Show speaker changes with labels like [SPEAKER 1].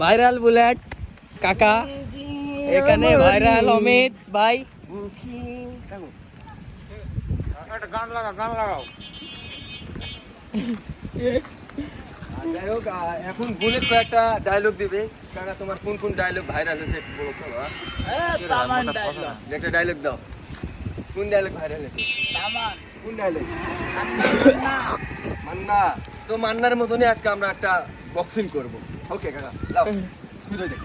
[SPEAKER 1] Viral bullet কাকা এখানে, viral Amit ভাই।
[SPEAKER 2] একটা গান লাগাও।
[SPEAKER 3] যাই হোক, এখন বুলেট কয়েকটা ডায়লগ দিবে। কাকা তোমার কোন কোন ডায়লগ ভাইরাল হয়েছে একটু বলো তো। একটা ডায়লগ দাও। কোন ডায়লগ ভাইরাল হয়েছে? কোন ডায়লগ? মান্না। তো মান্নার মতনই আজকে আমরা একটা বক্সিং করব। ওকে কাকা, লাও শুরু দে।